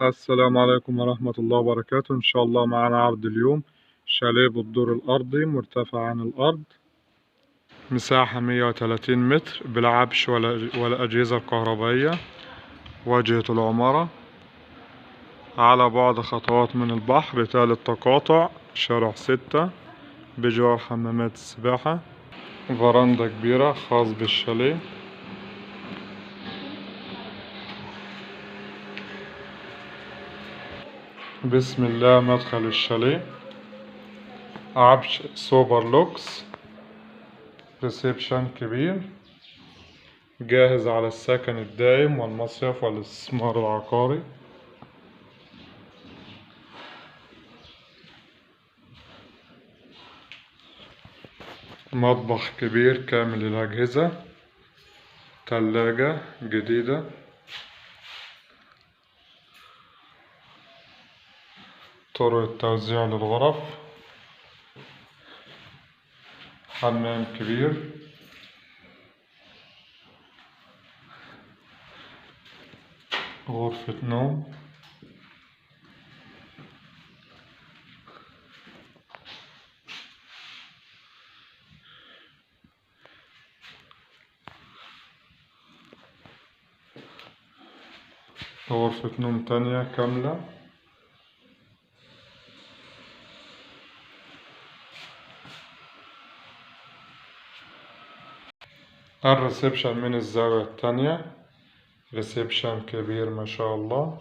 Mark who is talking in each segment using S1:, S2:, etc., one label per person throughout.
S1: السلام عليكم ورحمة الله وبركاته. إن شاء الله معنا عرض اليوم شاليه بالدور الأرضي مرتفع عن الأرض، مساحة 130 متر بالعفش والأجهزة الكهربائية، واجهة العمارة على بعد خطوات من البحر، تالي التقاطع، شارع 6 بجوار حمامات السباحة، فراندا كبيرة خاص بالشاليه. بسم الله مدخل الشاليه، عفش سوبر لوكس، ريسبشن كبير جاهز على السكن الدائم والمصيف والاستثمار العقاري. مطبخ كبير كامل الأجهزة، تلاجة جديدة، طرق التوزيع للغرف، حمام كبير، غرفة نوم، غرفة نوم تانية كاملة، الريسبشن من الزاوية التانية، ريسبشن كبير ما شاء الله.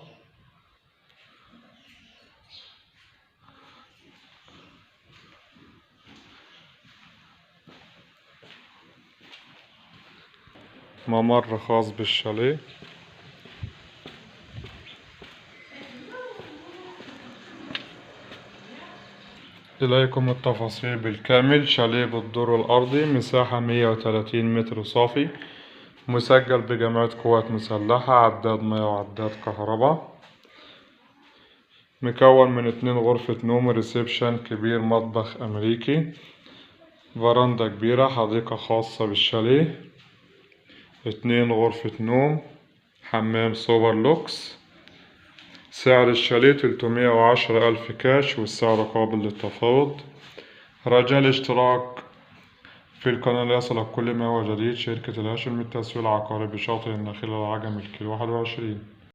S1: ممر خاص بالشاليه. إليكم التفاصيل بالكامل. شاليه بالدور الأرضي، مساحة 130 متر صافي، مسجل بجمعية قوات مسلحة، عداد مياه وعداد كهرباء، مكون من 2 غرفة نوم، ريسبشن كبير، مطبخ أمريكي، فراندا كبيرة، حديقة خاصة بالشاليه، 2 غرفة نوم، حمام سوبر لوكس. سعر الشاليه 310 ألف كاش، والسعر قابل للتفاوض. رجاء الاشتراك في القناة ليصلك كل ما هو جديد. شركة الهاشم للتسويق العقاري بشاطئ النخيل العجمي الكيلو 21.